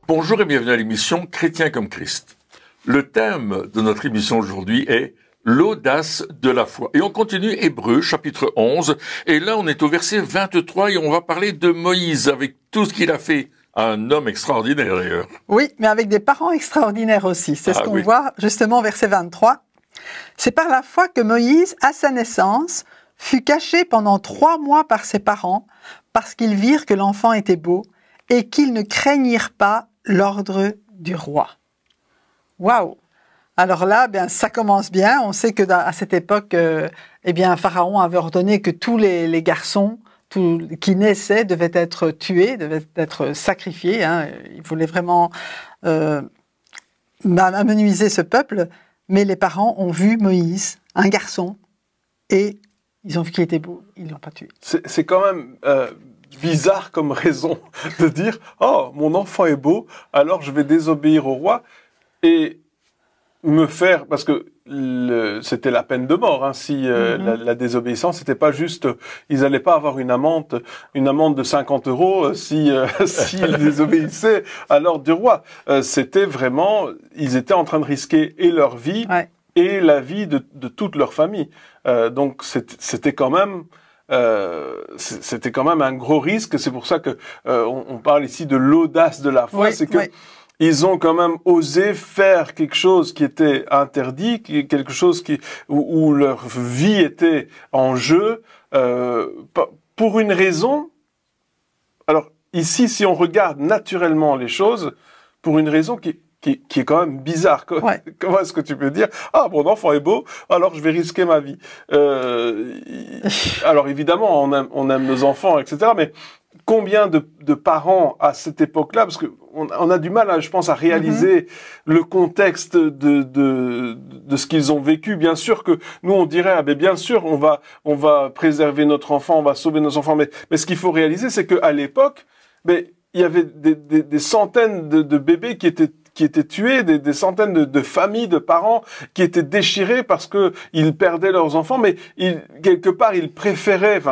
Bonjour et bienvenue à l'émission Chrétien comme Christ. Le thème de notre émission aujourd'hui est l'audace de la foi. Et on continue Hébreux chapitre 11. Et là, on est au verset 23 et on va parler de Moïse avec tout ce qu'il a fait. Un homme extraordinaire d'ailleurs. Oui, mais avec des parents extraordinaires aussi. C'est ce qu'on voit justement au verset 23. C'est par la foi que Moïse, à sa naissance, fut caché pendant 3 mois par ses parents parce qu'ils virent que l'enfant était beau et qu'ils ne craignirent pas l'ordre du roi. Waouh! Alors là, bien, ça commence bien. On sait que à cette époque, Pharaon avait ordonné que tous les garçons qui naissaient devaient être tués, devaient être sacrifiés. Il voulait vraiment amenuiser ce peuple. Mais les parents ont vu Moïse, un garçon, et ils ont vu qu'il était beau. Ils ne l'ont pas tué. C'est quand même bizarre comme raison de dire « Oh, mon enfant est beau, alors je vais désobéir au roi et me faire... » Parce que c'était la peine de mort, si la désobéissance, c'était pas juste... Ils n'allaient pas avoir une amende de 50 € s'ils désobéissaient à l'ordre du roi. C'était vraiment... Ils étaient en train de risquer et leur vie et la vie de toute leur famille. Donc c'était quand même... c'était quand même un gros risque. C'est pour ça que on parle ici de l'audace de la foi. C'est que ils ont quand même osé faire quelque chose qui était interdit, quelque chose où leur vie était en jeu pour une raison. Alors ici, si on regarde naturellement les choses, pour une raison qui est quand même bizarre. Comment est-ce que tu peux dire « Ah, mon enfant est beau, alors je vais risquer ma vie. » Alors évidemment, on aime nos enfants, etc. Mais combien de parents à cette époque-là, parce qu'on a du mal, je pense, à réaliser le contexte de ce qu'ils ont vécu. Bien sûr que nous, on dirait, bien sûr, on va préserver notre enfant, on va sauver nos enfants. Mais ce qu'il faut réaliser, c'est qu'à l'époque, il y avait des centaines de bébés qui étaient tués, des centaines de familles, de parents qui étaient déchirés parce que ils perdaient leurs enfants, mais quelque part, ils préféraient,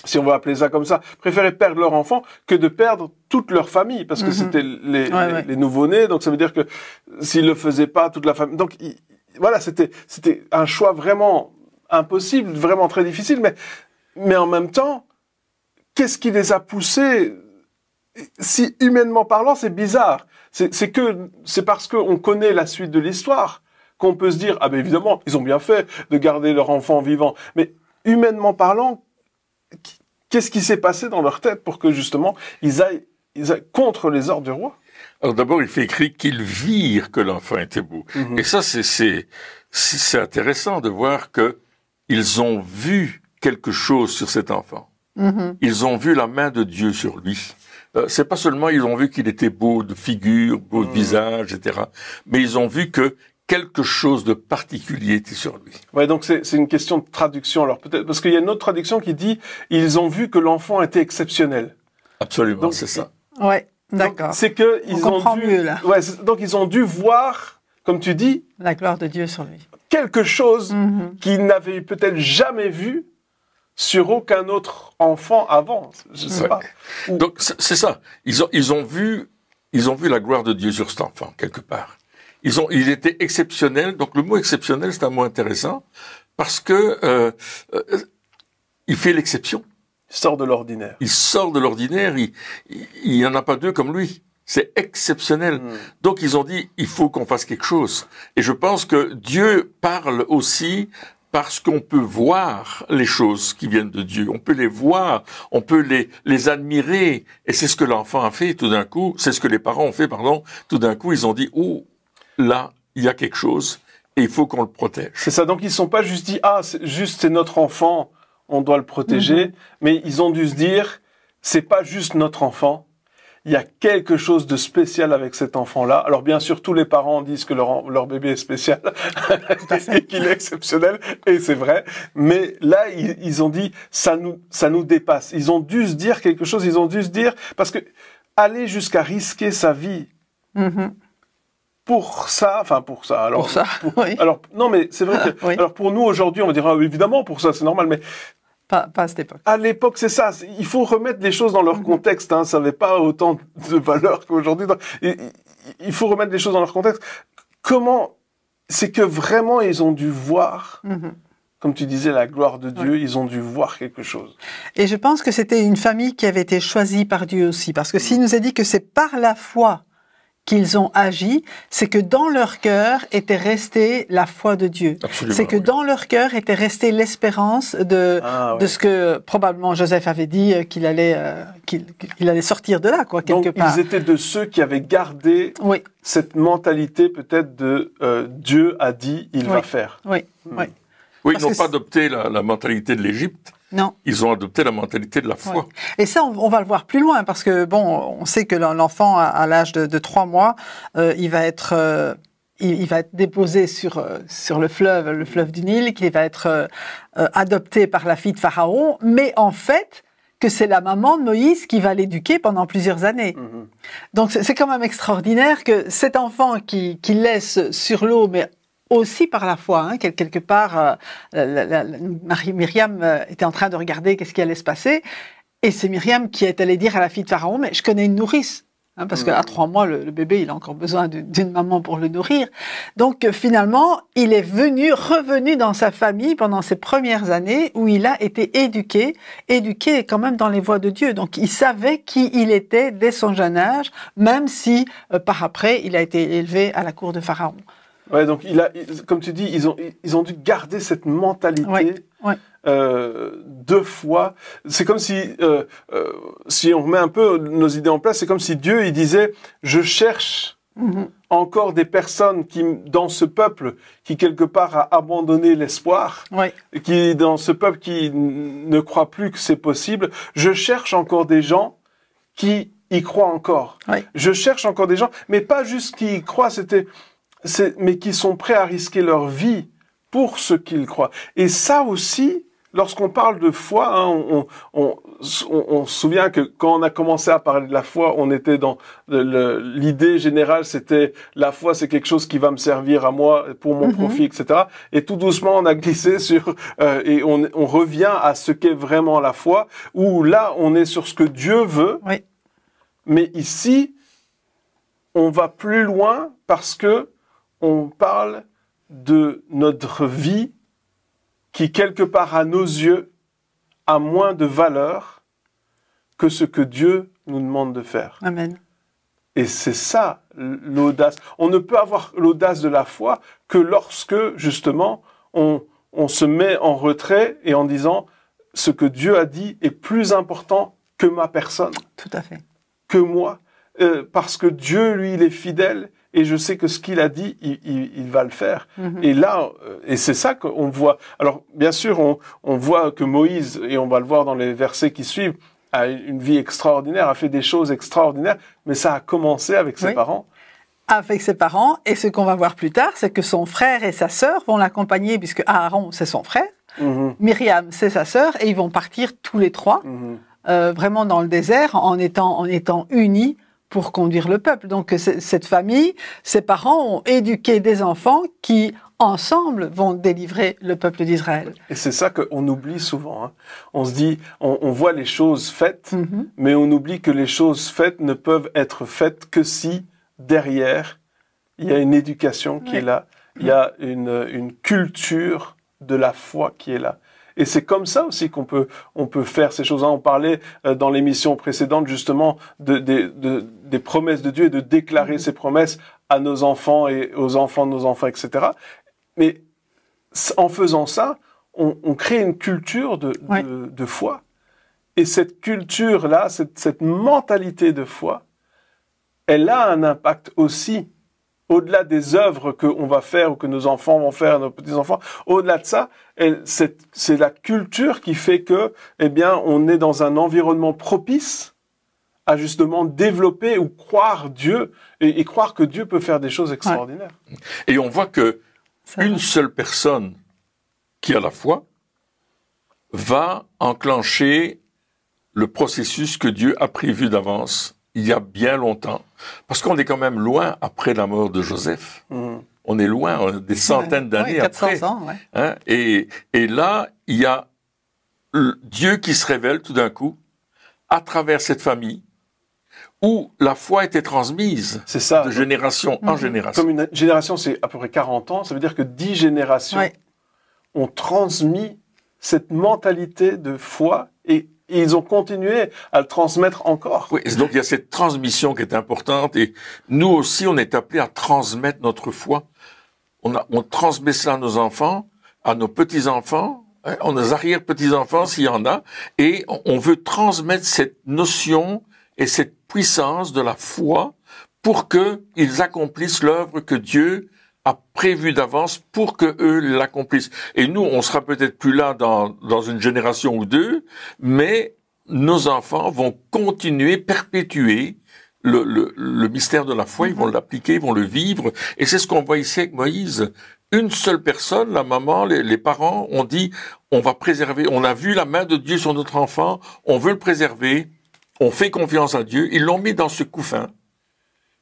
si on veut appeler ça comme ça, préféraient perdre leur enfant que de perdre toute leur famille, parce que c'était les nouveau-nés, donc ça veut dire que s'ils le faisaient pas, toute la famille... Donc, voilà, c'était un choix vraiment impossible, vraiment très difficile, mais en même temps, qu'est-ce qui les a poussés? Si humainement parlant, c'est bizarre. C'est parce qu'on connaît la suite de l'histoire qu'on peut se dire, évidemment, ils ont bien fait de garder leur enfant vivant. Mais humainement parlant, qu'est-ce qui s'est passé dans leur tête pour que justement ils aillent contre les ordres du roi? Alors d'abord, il fait écrit qu'ils virent que l'enfant était beau. Et ça, c'est intéressant de voir que ils ont vu quelque chose sur cet enfant. Ils ont vu la main de Dieu sur lui. C'est pas seulement ils ont vu qu'il était beau de figure, beau de visage, etc. Mais ils ont vu que quelque chose de particulier était sur lui. Ouais, donc c'est une question de traduction. Alors peut-être parce qu'il y a une autre traduction qui dit ils ont vu que l'enfant était exceptionnel. Absolument, c'est ça. Ouais, d'accord. C'est que ils ont dû, mieux, là. Ouais, donc ils ont dû voir, comme tu dis, la gloire de Dieu sur lui. Quelque chose qu'ils n'avaient peut-être jamais vu sur aucun autre enfant avant, je sais pas. Donc c'est ça. Ils ont vu la gloire de Dieu sur cet enfant quelque part. Il était exceptionnel. Donc le mot exceptionnel, c'est un mot intéressant parce que il fait l'exception. Il sort de l'ordinaire. Il sort de l'ordinaire. Il y en a pas deux comme lui. C'est exceptionnel. Donc ils ont dit il faut qu'on fasse quelque chose. Et je pense que Dieu parle aussi parce qu'on peut voir les choses qui viennent de Dieu. On peut les voir, on peut les admirer. Et c'est ce que l'enfant a fait tout d'un coup. C'est ce que les parents ont fait, pardon. Tout d'un coup, ils ont dit, oh, là, il y a quelque chose et il faut qu'on le protège. C'est ça. Donc, ils ne sont pas juste dit, c'est notre enfant, on doit le protéger. Mais ils ont dû se dire, c'est pas juste notre enfant. Il y a quelque chose de spécial avec cet enfant-là. Alors bien sûr, tous les parents disent que leur bébé est spécial et qu'il est exceptionnel, et c'est vrai. Mais là, ils ont dit, ça nous dépasse. Ils ont dû se dire quelque chose. Ils ont dû se dire, parce que aller jusqu'à risquer sa vie pour ça. Alors, pour ça, oui. Alors non, mais c'est vrai que alors pour nous aujourd'hui, on va dire évidemment pour ça, c'est normal, mais Pas à cette époque. À l'époque, c'est ça. Il faut remettre les choses dans leur contexte. Hein. Ça n'avait pas autant de valeur qu'aujourd'hui. Il faut remettre les choses dans leur contexte. Comment? C'est que vraiment, ils ont dû voir, comme tu disais, la gloire de Dieu. Ils ont dû voir quelque chose. Et je pense que c'était une famille qui avait été choisie par Dieu aussi. Parce que s'il nous a dit que c'est par la foi qu'ils ont agi, c'est que dans leur cœur était restée la foi de Dieu. C'est que dans leur cœur était restée l'espérance de ce que probablement Joseph avait dit qu'il allait sortir de là, quoi, quelque part. Donc ils étaient de ceux qui avaient gardé cette mentalité peut-être de Dieu a dit, il va faire. Oui, ils n'ont pas adopté la mentalité de l'Égypte. Non. Ils ont adopté la mentalité de la foi. Oui. Et ça, on va le voir plus loin, parce que, bon, on sait que l'enfant, à l'âge de 3 mois, il va être déposé sur le fleuve du Nil, qu'il va être adopté par la fille de Pharaon, mais en fait, que c'est la maman de Moïse qui va l'éduquer pendant plusieurs années. Donc, c'est quand même extraordinaire que cet enfant qui laisse sur l'eau, mais aussi par la foi, hein, quelque part, Myriam était en train de regarder qu'est-ce qui allait se passer, et c'est Myriam qui est allée dire à la fille de Pharaon, mais je connais une nourrice, hein, parce qu'à 3 mois, le bébé, il a encore besoin d'une maman pour le nourrir. Donc finalement, il est revenu dans sa famille pendant ses premières années, où il a été éduqué quand même dans les voies de Dieu. Donc il savait qui il était dès son jeune âge, même si par après, il a été élevé à la cour de Pharaon. Ouais, donc comme tu dis, ils ont dû garder cette mentalité de foi. C'est comme si on remet un peu nos idées en place, c'est comme si Dieu il disait, je cherche encore des personnes qui dans ce peuple qui quelque part a abandonné l'espoir, qui dans ce peuple qui ne croit plus que c'est possible. Je cherche encore des gens qui y croient encore. Je cherche encore des gens, mais pas juste qui y croient, mais qui sont prêts à risquer leur vie pour ce qu'ils croient. Et ça aussi, lorsqu'on parle de foi, hein, on se souvient que quand on a commencé à parler de la foi, on était dans l'idée générale, c'était la foi, c'est quelque chose qui va me servir à moi pour mon profit, etc. Et tout doucement, on a glissé et on revient à ce qu'est vraiment la foi, où là, on est sur ce que Dieu veut. Mais ici, on va plus loin parce que on parle de notre vie qui, quelque part à nos yeux, a moins de valeur que ce que Dieu nous demande de faire. Amen. Et c'est ça, l'audace. On ne peut avoir l'audace de la foi que lorsque, justement, on se met en retrait et en disant ce que Dieu a dit est plus important que ma personne. Tout à fait. Que moi. Parce que Dieu, lui, il est fidèle. Et je sais que ce qu'il a dit, il va le faire. Et là, et c'est ça qu'on voit. Alors, bien sûr, on voit que Moïse, et on va le voir dans les versets qui suivent, a une vie extraordinaire, a fait des choses extraordinaires, mais ça a commencé avec ses parents. Avec ses parents, et ce qu'on va voir plus tard, c'est que son frère et sa sœur vont l'accompagner, puisque Aaron, c'est son frère, Myriam, c'est sa sœur, et ils vont partir tous les 3, vraiment dans le désert, en étant unis, pour conduire le peuple. Donc cette famille, ses parents ont éduqué des enfants qui, ensemble, vont délivrer le peuple d'Israël. Et c'est ça qu'on oublie souvent. Hein. On se dit, on voit les choses faites, mais on oublie que les choses faites ne peuvent être faites que si, derrière, il y a une éducation qui est là, il y a une culture de la foi qui est là. Et c'est comme ça aussi qu'on peut faire ces choses-là. On parlait dans l'émission précédente justement des promesses de Dieu et de déclarer ces promesses à nos enfants et aux enfants de nos enfants, etc. Mais en faisant ça, on crée une culture de foi. Et cette culture-là, cette mentalité de foi, elle a un impact aussi au-delà des œuvres qu'on va faire ou que nos enfants vont faire, nos petits-enfants, au-delà de ça, c'est la culture qui fait que, eh bien, on est dans un environnement propice à justement développer ou croire Dieu et croire que Dieu peut faire des choses extraordinaires. Et on voit que une seule personne qui a la foi va enclencher le processus que Dieu a prévu d'avance il y a bien longtemps, parce qu'on est quand même loin après la mort de Joseph. On est loin, des centaines d'années 400 après. Ans, hein, et là, il y a Dieu qui se révèle tout d'un coup à travers cette famille où la foi était transmise de génération en génération. Comme une génération, c'est à peu près 40 ans, ça veut dire que 10 générations ont transmis cette mentalité de foi et ils ont continué à le transmettre encore. Oui, donc il y a cette transmission qui est importante et nous aussi, on est appelés à transmettre notre foi. On transmet ça à nos enfants, à nos petits-enfants, à nos arrière-petits-enfants s'il y en a, et on veut transmettre cette notion et cette puissance de la foi pour qu'ils accomplissent l'œuvre que Dieu a prévue d'avance pour que eux l'accomplissent. Et nous, on sera peut-être plus là dans une génération ou deux, mais nos enfants vont continuer, perpétuer le mystère de la foi, ils vont l'appliquer, ils vont le vivre. Et c'est ce qu'on voit ici avec Moïse. Une seule personne, la maman, les parents, ont dit, on va préserver, on a vu la main de Dieu sur notre enfant, on veut le préserver, on fait confiance à Dieu. Ils l'ont mis dans ce couffin.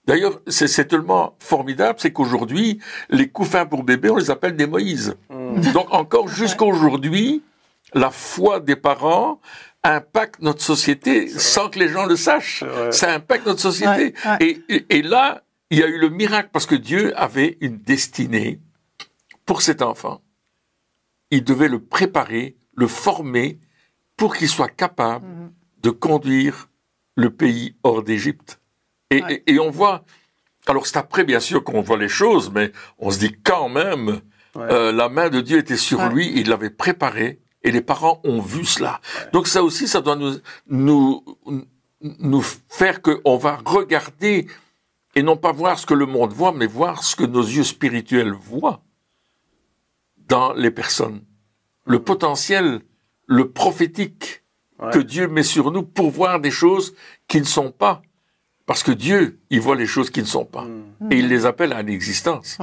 D'ailleurs, c'est tellement formidable, c'est qu'aujourd'hui, les couffins pour bébés, on les appelle des Moïse. Donc encore jusqu'à aujourd'hui, la foi des parents impacte notre société sans que les gens le sachent. Ça impacte notre société. Et là, il y a eu le miracle parce que Dieu avait une destinée pour cet enfant. Il devait le préparer, le former pour qu'il soit capable de conduire le pays hors d'Égypte. Et on voit, alors c'est après bien sûr qu'on voit les choses, mais on se dit quand même, la main de Dieu était sur lui, il l'avait préparé. Et les parents ont vu cela. Donc ça aussi, ça doit nous faire qu'on va regarder et non pas voir ce que le monde voit, mais voir ce que nos yeux spirituels voient dans les personnes. Le potentiel, le prophétique que Dieu met sur nous pour voir des choses qui ne sont pas. Parce que Dieu, il voit les choses qui ne sont pas. Et il les appelle à l'existence.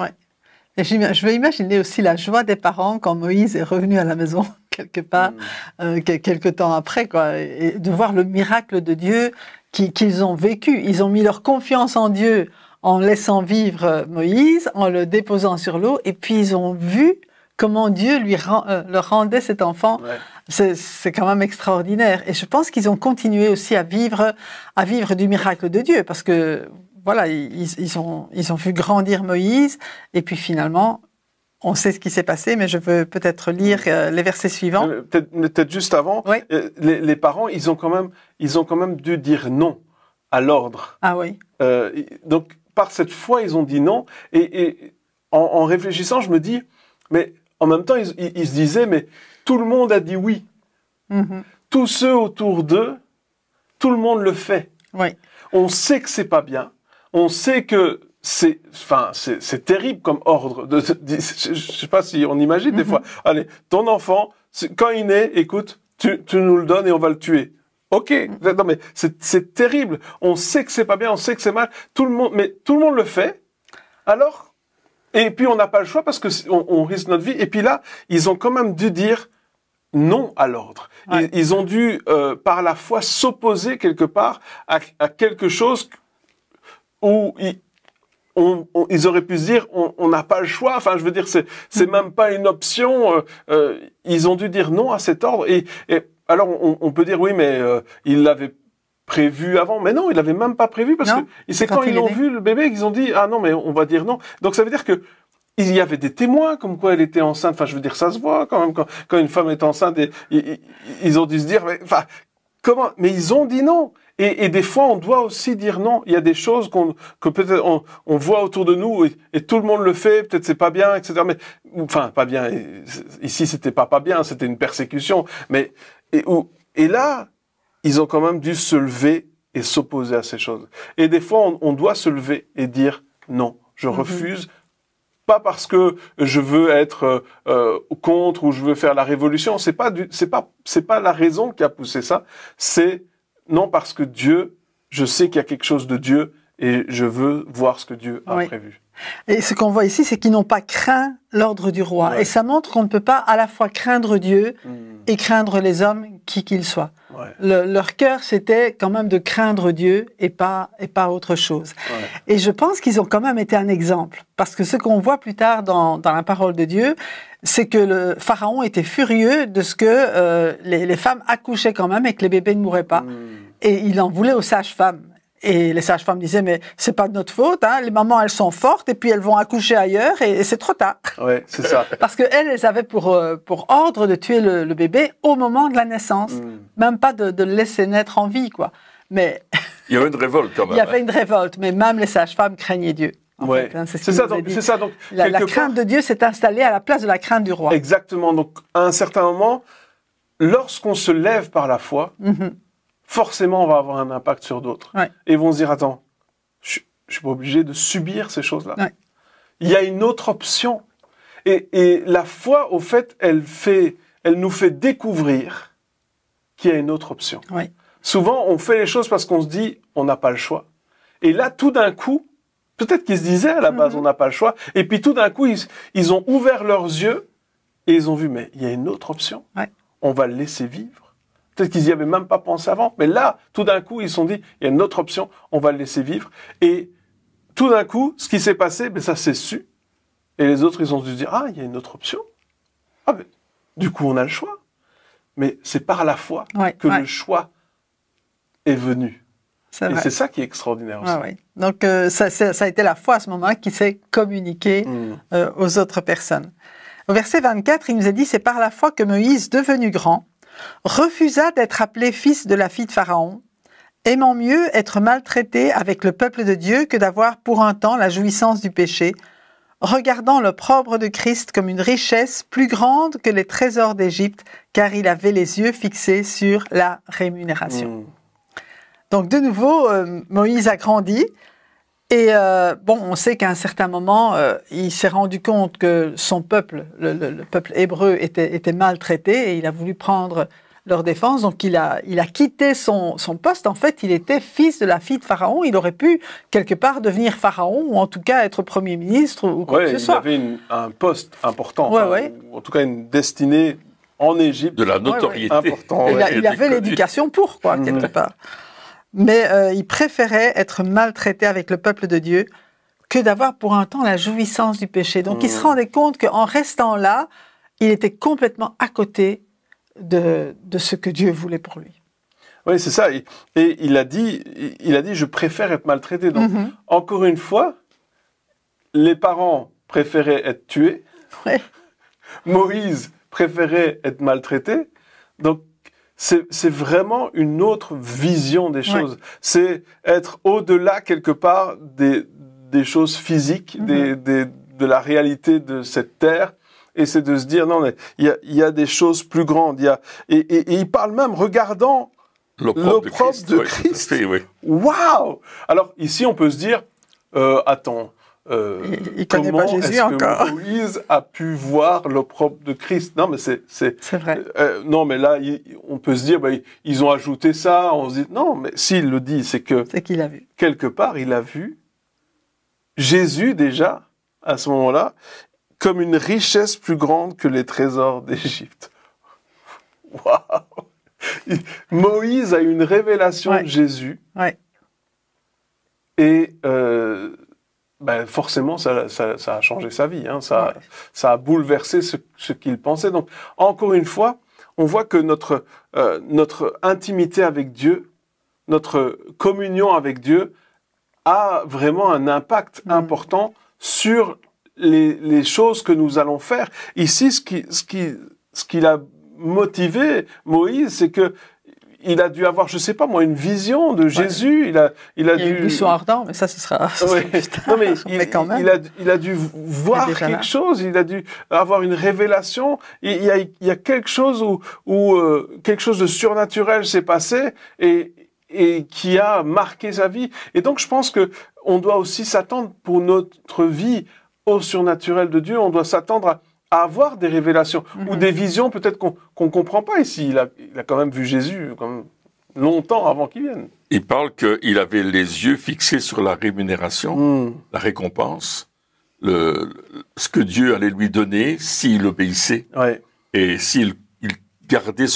Et je vais imaginer aussi la joie des parents quand Moïse est revenu à la maison, quelque part, quelque temps après, quoi, et de voir le miracle de Dieu qu'ils ont vécu. Ils ont mis leur confiance en Dieu en laissant vivre Moïse, en le déposant sur l'eau, et puis ils ont vu comment Dieu leur rendait cet enfant. C'est quand même extraordinaire. Et je pense qu'ils ont continué aussi à vivre du miracle de Dieu, parce que voilà, ils ont vu grandir Moïse, et puis finalement, on sait ce qui s'est passé, mais je veux peut-être lire les versets suivants. Peut-être juste avant, les parents, ils ont quand même dû dire non à l'ordre. Ah oui. Donc, par cette foi, ils ont dit non, et en réfléchissant, je me dis, mais en même temps, ils se disaient, mais tout le monde a dit oui. Tous ceux autour d'eux, tout le monde le fait. On sait que c'est pas bien. On sait que c'est terrible comme ordre. Je sais pas si on imagine des fois. Allez, ton enfant, quand il naît, écoute, tu nous le donnes et on va le tuer. Ok, non mais c'est terrible. On sait que c'est pas bien, on sait que c'est mal. Mais tout le monde le fait. Alors, et puis on n'a pas le choix parce que on risque notre vie. Et puis là, ils ont quand même dû dire non à l'ordre. Ils ont dû, par la foi, s'opposer quelque part à quelque chose où ils auraient pu se dire on n'a pas le choix. Enfin, je veux dire, c'est même pas une option. Ils ont dû dire non à cet ordre. Et alors, on peut dire oui, mais ils l'avaient prévu avant. Mais non, ils l'avaient même pas prévu parce que c'est quand ils ont vu le bébé qu'ils ont dit ah non, mais on va dire non. Donc ça veut dire que il y avait des témoins comme quoi elle était enceinte. Enfin, je veux dire, ça se voit quand même quand une femme est enceinte. Et ils ont dû se dire, mais, enfin, comment? Mais ils ont dit non. Et des fois, on doit aussi dire non. Il y a des choses que peut-être on voit autour de nous et tout le monde le fait. Peut-être c'est pas bien, etc. Mais enfin, pas bien. Ici, c'était pas bien. C'était une persécution. Mais et là, ils ont quand même dû se lever et s'opposer à ces choses. Et des fois, on doit se lever et dire non, je refuse. Pas parce que je veux être contre ou je veux faire la révolution, c'est pas la raison qui a poussé ça, c'est non parce que Dieu, je sais qu'il y a quelque chose de Dieu et je veux voir ce que Dieu a prévu. Et ce qu'on voit ici, c'est qu'ils n'ont pas craint l'ordre du roi. Ouais. Et ça montre qu'on ne peut pas à la fois craindre Dieu et craindre les hommes, qui qu'ils soient. Ouais. Leur cœur, c'était quand même de craindre Dieu et pas autre chose. Ouais. Et je pense qu'ils ont quand même été un exemple. Parce que ce qu'on voit plus tard dans la parole de Dieu, c'est que le Pharaon était furieux de ce que les femmes accouchaient quand même et que les bébés ne mouraient pas. Et il en voulait aux sages-femmes. Et les sages-femmes disaient, mais c'est pas de notre faute, hein. Les mamans, elles sont fortes, et puis elles vont accoucher ailleurs, et c'est trop tard. Ouais, c'est ça. Parce qu'elles avaient pour ordre de tuer le bébé au moment de la naissance. Même pas de le laisser naître en vie, quoi. Mais il y avait une révolte quand même. Il y avait une révolte, mais même les sages-femmes craignaient Dieu. Ouais. Fait, hein, c'est ça. Donc, la crainte de Dieu s'est installée à la place de la crainte du roi. Exactement. Donc, à un certain moment, lorsqu'on se lève par la foi, forcément, on va avoir un impact sur d'autres. Ouais. Et ils vont se dire, attends, je suis pas obligé de subir ces choses-là. Ouais. Il y a une autre option. Et la foi, au fait, elle nous fait découvrir qu'il y a une autre option. Ouais. Souvent, on fait les choses parce qu'on se dit, on n'a pas le choix. Et là, tout d'un coup, peut-être qu'ils se disaient à la base, on n'a pas le choix. Et puis tout d'un coup, ils ont ouvert leurs yeux et ils ont vu, mais il y a une autre option. Ouais. On va le laisser vivre. Peut-être qu'ils n'y avaient même pas pensé avant. Mais là, tout d'un coup, ils se sont dit, il y a une autre option, on va le laisser vivre. Et tout d'un coup, ce qui s'est passé, ben, ça s'est su. Et les autres, ils ont dû dire, ah, il y a une autre option. Ah, ben, du coup, on a le choix. Mais c'est par la foi que le choix est venu. Et c'est ça qui est extraordinaire aussi. Ouais. Donc, ça a été la foi à ce moment-là qui s'est communiquée aux autres personnes. Au verset 24, il nous est dit, c'est par la foi que Moïse, devenu grand, refusa d'être appelé fils de la fille de Pharaon, aimant mieux être maltraité avec le peuple de Dieu que d'avoir pour un temps la jouissance du péché, regardant l'opprobre de Christ comme une richesse plus grande que les trésors d'Égypte, car il avait les yeux fixés sur la rémunération. Donc de nouveau, Moïse a grandi, et on sait qu'à un certain moment, il s'est rendu compte que son peuple, le peuple hébreu, était maltraité, et il a voulu prendre leur défense. Donc il a quitté son poste. En fait, il était fils de la fille de Pharaon. Il aurait pu quelque part devenir Pharaon, ou en tout cas être Premier ministre, ou quoi que ce soit. Il avait un poste important, ou en tout cas une destinée en Égypte. De la notoriété. Important, il avait l'éducation pour, quoi, quelque part. Mais il préférait être maltraité avec le peuple de Dieu que d'avoir pour un temps la jouissance du péché. Donc il se rendait compte qu'en restant là, il était complètement à côté de ce que Dieu voulait pour lui. Oui, c'est ça. Et il a dit, je préfère être maltraité. Donc, encore une fois, les parents préféraient être tués. Ouais. Moïse préférait être maltraité. Donc, c'est vraiment une autre vision des choses. Ouais. C'est être au-delà, quelque part, des choses physiques, de la réalité de cette terre. Et c'est de se dire, non, mais il y a des choses plus grandes. Et il parle même, regardant l'opprobre de Christ. Oui. Waouh! Alors, ici, on peut se dire, attends, il connaît pas Jésus encore. Comment Moïse a pu voir l'opprobre de Christ? Non, mais c'est vrai. Non, mais là, on peut se dire, ils ont ajouté ça. On se dit, non, mais s'il le dit, c'est qu'il a vu. Quelque part, il a vu Jésus déjà, à ce moment-là, comme une richesse plus grande que les trésors d'Égypte. Waouh! Moïse a une révélation de Jésus. Ouais. Et forcément, ça a changé sa vie. Hein. Ça a bouleversé ce qu'il pensait. Donc, encore une fois, on voit que notre intimité avec Dieu, notre communion avec Dieu, a vraiment un impact important sur les choses que nous allons faire. Ici, ce qui l'a motivé, Moïse, c'est que il a dû avoir, je sais pas moi, une vision de Jésus. Il a dû. Une buisson ardent, mais ça, ce sera. Non, mais quand même. Il a dû voir quelque chose. Il a dû avoir une révélation. Il y a quelque chose où quelque chose de surnaturel s'est passé et qui a marqué sa vie. Et donc, je pense que on doit aussi s'attendre pour notre vie au surnaturel de Dieu. On doit s'attendre à avoir des révélations ou des visions peut-être qu'on comprend pas ici. Il a quand même vu Jésus quand même longtemps avant qu'il vienne. Il parle qu'il avait les yeux fixés sur la rémunération, la récompense. ce que Dieu allait lui donner s'il obéissait et s'il gardait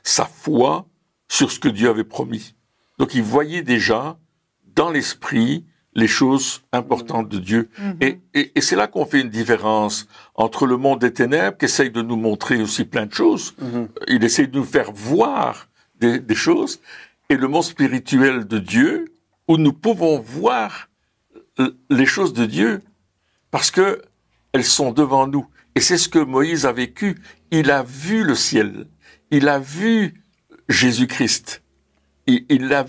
sa foi sur ce que Dieu avait promis. Donc il voyait déjà dans l'esprit les choses importantes de Dieu. Et c'est là qu'on fait une différence entre le monde des ténèbres, qui essaye de nous montrer aussi plein de choses. Il essaye de nous faire voir des choses, et le monde spirituel de Dieu, où nous pouvons voir les choses de Dieu, parce que elles sont devant nous. Et c'est ce que Moïse a vécu. Il a vu le ciel. Il a vu Jésus-Christ. Il a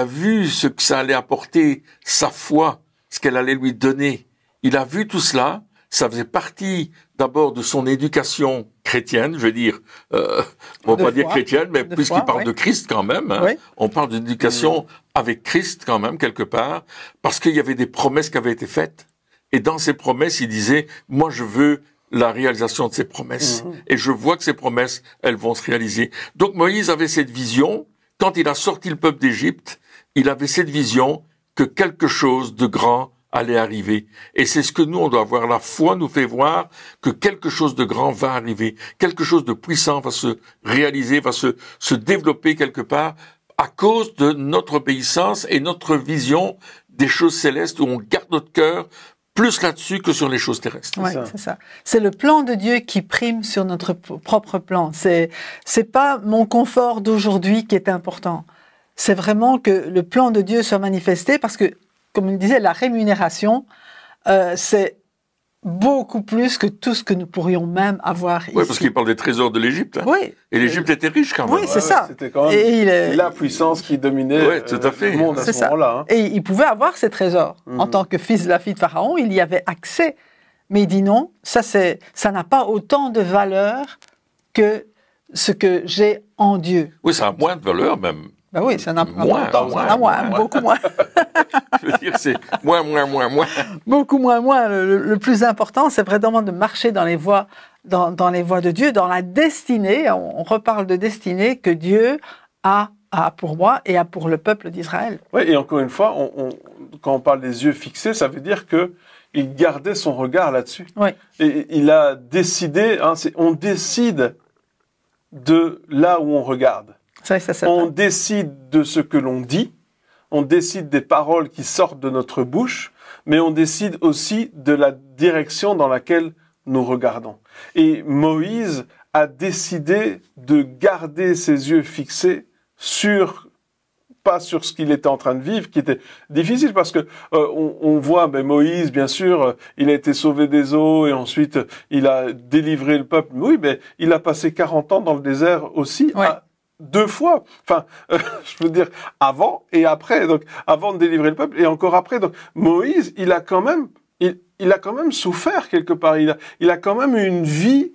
vu ce que ça allait apporter, sa foi, ce qu'elle allait lui donner. Il a vu tout cela. Ça faisait partie d'abord de son éducation chrétienne, je veux dire, on va pas dire chrétienne, mais puisqu'il parle de Christ quand même, hein, on parle d'une éducation avec Christ quand même, quelque part, parce qu'il y avait des promesses qui avaient été faites. Et dans ces promesses, il disait, moi je veux la réalisation de ces promesses. Et je vois que ces promesses, elles vont se réaliser. Donc Moïse avait cette vision. Quand il a sorti le peuple d'Égypte, il avait cette vision que quelque chose de grand allait arriver. Et c'est ce que nous, on doit avoir. La foi nous fait voir que quelque chose de grand va arriver. Quelque chose de puissant va se réaliser, va se développer quelque part à cause de notre obéissance et notre vision des choses célestes où on garde notre cœur plus là-dessus que sur les choses terrestres. Oui, c'est ça. C'est le plan de Dieu qui prime sur notre propre plan. C'est pas mon confort d'aujourd'hui qui est important. C'est vraiment que le plan de Dieu soit manifesté parce que, comme il disait, la rémunération, c'est beaucoup plus que tout ce que nous pourrions même avoir ici. Oui, parce qu'il parle des trésors de l'Égypte. Hein. Oui. Et l'Égypte était riche quand même. Oui, c'est ça. C'était quand même la puissance qui dominait tout à fait. le monde à ce moment-là. Hein. Et il pouvait avoir ces trésors. En tant que fils de la fille de Pharaon, il y avait accès. Mais il dit non, ça n'a pas autant de valeur que ce que j'ai en Dieu. Oui, ça a moins de valeur même. Ben oui, ça en a moins, beaucoup moins. Je veux dire, c'est moins. Beaucoup moins. Le plus important, c'est vraiment de marcher dans les voies, dans les voies de Dieu, dans la destinée. On reparle de destinée que Dieu a pour moi et a pour le peuple d'Israël. Oui, et encore une fois, quand on parle des yeux fixés, ça veut dire que il gardait son regard là-dessus. Oui. Et il a décidé. On décide de là où on regarde. On décide de ce que l'on dit, on décide des paroles qui sortent de notre bouche, mais on décide aussi de la direction dans laquelle nous regardons. Et Moïse a décidé de garder ses yeux fixés pas sur ce qu'il était en train de vivre, qui était difficile parce que on voit Moïse, bien sûr, il a été sauvé des eaux et ensuite il a délivré le peuple. Oui, mais il a passé 40 ans dans le désert aussi. Ouais. 2 fois, enfin, je veux dire, avant et après, donc avant de délivrer le peuple et encore après. Donc Moïse, il a quand même souffert quelque part. Il a quand même eu une vie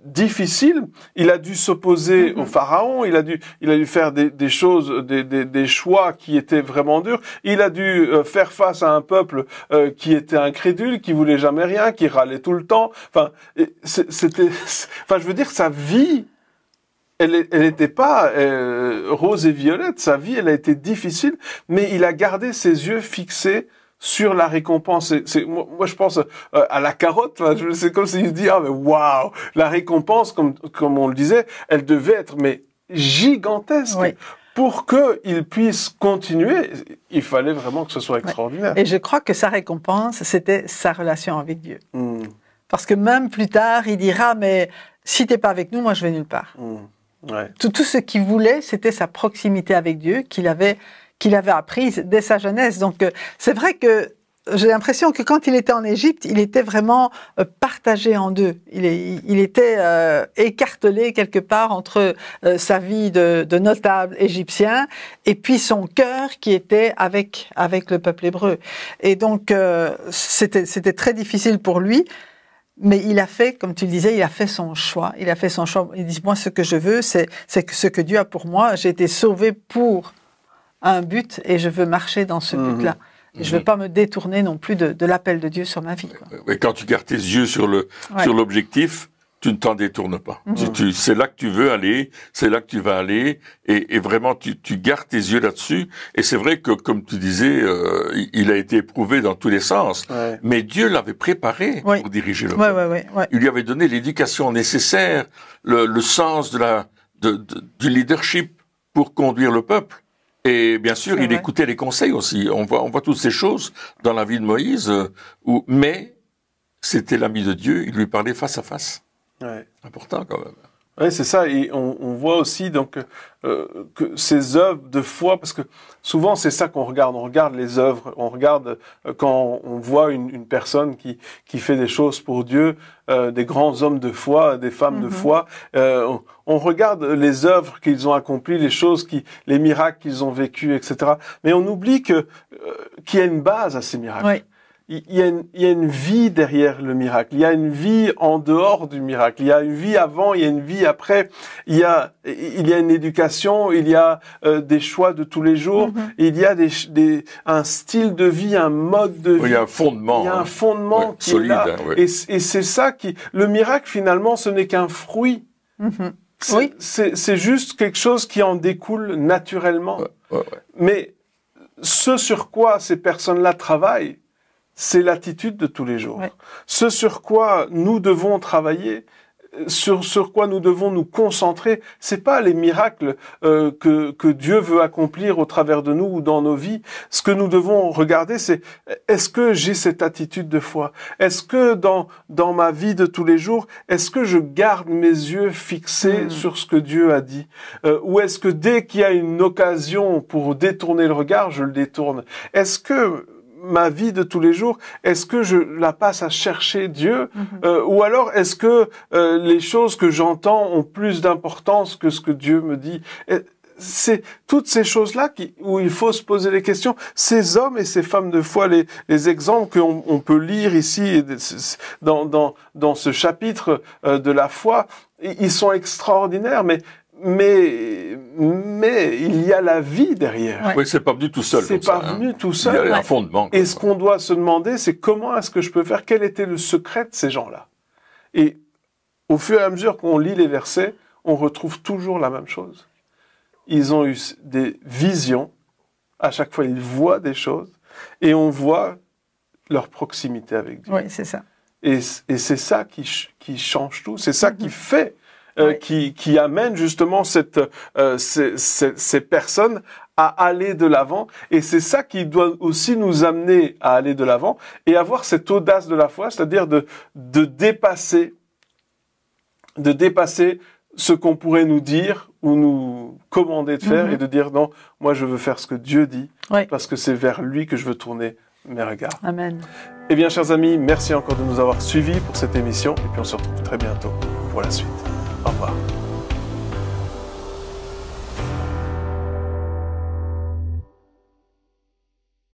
difficile. Il a dû s'opposer au pharaon. Il a dû faire des choses, des choix qui étaient vraiment durs. Il a dû faire face à un peuple qui était incrédule, qui voulait jamais rien, qui râlait tout le temps. Enfin, je veux dire, sa vie. Elle n'était pas rose et violette, sa vie, elle a été difficile, mais il a gardé ses yeux fixés sur la récompense. Moi, je pense à la carotte, c'est comme s'il se dit, mais waouh, la récompense, comme on le disait, elle devait être mais gigantesque. Oui. Pour qu'il puisse continuer, il fallait vraiment que ce soit extraordinaire. Et je crois que sa récompense, c'était sa relation avec Dieu. Parce que même plus tard, il dira, mais si t'es pas avec nous, moi je vais nulle part. Ouais. Tout ce qu'il voulait, c'était sa proximité avec Dieu qu'il avait apprise dès sa jeunesse. Donc c'est vrai que j'ai l'impression que quand il était en Égypte, il était vraiment partagé en deux. Il était écartelé quelque part entre sa vie de notable égyptien et puis son cœur qui était avec le peuple hébreu. Et donc c'était très difficile pour lui. Mais il a fait, comme tu le disais, il a fait son choix. Il dit, moi, ce que je veux, c'est que ce que Dieu a pour moi. J'ai été sauvé pour un but et je veux marcher dans ce but-là. Et je ne veux pas me détourner non plus de l'appel de Dieu sur ma vie. Et quand tu gardes tes yeux sur l'objectif, tu ne t'en détournes pas. C'est là que tu veux aller, c'est là que tu vas aller, et vraiment tu gardes tes yeux là-dessus. Et c'est vrai que, comme tu disais, il a été éprouvé dans tous les sens, mais Dieu l'avait préparé pour diriger le peuple. Il lui avait donné l'éducation nécessaire, le sens du leadership pour conduire le peuple. Et bien sûr, il écoutait les conseils aussi. On voit toutes ces choses dans la vie de Moïse, mais c'était l'ami de Dieu, il lui parlait face à face. Important quand même. Oui, c'est ça. Et on voit aussi donc que ces œuvres de foi, parce que souvent c'est ça qu'on regarde. On regarde les œuvres. On regarde quand on voit une personne qui fait des choses pour Dieu, des grands hommes de foi, des femmes de foi. On regarde les œuvres qu'ils ont accomplies, les miracles qu'ils ont vécus, etc. Mais on oublie qu'il y a une base à ces miracles. Il y a une vie derrière le miracle. Il y a une vie en dehors du miracle. Il y a une vie avant, il y a une vie après. Il y a une éducation, il y a des choix de tous les jours. Il y a un style de vie, un mode de vie. Il y a un fondement. Il y a un fondement qui solide, est là. Et c'est ça le miracle finalement, ce n'est qu'un fruit. C'est juste quelque chose qui en découle naturellement. Mais ce sur quoi ces personnes-là travaillent, c'est l'attitude de tous les jours. Ce sur quoi nous devons travailler, sur quoi nous devons nous concentrer, c'est pas les miracles que Dieu veut accomplir au travers de nous ou dans nos vies. Ce que nous devons regarder, c'est est-ce que j'ai cette attitude de foi? Est-ce que dans ma vie de tous les jours, est-ce que je garde mes yeux fixés sur ce que Dieu a dit? Ou est-ce que dès qu'il y a une occasion pour détourner le regard, je le détourne? Est-ce que ma vie de tous les jours, est-ce que je la passe à chercher Dieu ou alors est-ce que les choses que j'entends ont plus d'importance que ce que Dieu me dit? C'est toutes ces choses-là où il faut se poser les questions. Ces hommes et ces femmes de foi, les exemples qu'on peut lire ici dans ce chapitre de la foi, ils sont extraordinaires, mais il y a la vie derrière. Oui, c'est pas venu tout seul. C'est pas venu tout seul. Il y a un fondement. Et ce qu'on doit se demander, c'est comment est-ce que je peux faire? Quel était le secret de ces gens-là? Et au fur et à mesure qu'on lit les versets, on retrouve toujours la même chose. Ils ont eu des visions. À chaque fois, ils voient des choses. Et on voit leur proximité avec Dieu. Oui, c'est ça. Et c'est ça qui change tout. C'est ça qui fait qui amène justement ces personnes à aller de l'avant. Et c'est ça qui doit aussi nous amener à aller de l'avant et avoir cette audace de la foi, c'est-à-dire de dépasser ce qu'on pourrait nous dire ou nous commander de faire et de dire non, moi je veux faire ce que Dieu dit parce que c'est vers lui que je veux tourner mes regards. Amen. Eh bien, chers amis, merci encore de nous avoir suivis pour cette émission et puis on se retrouve très bientôt pour la suite. Au revoir.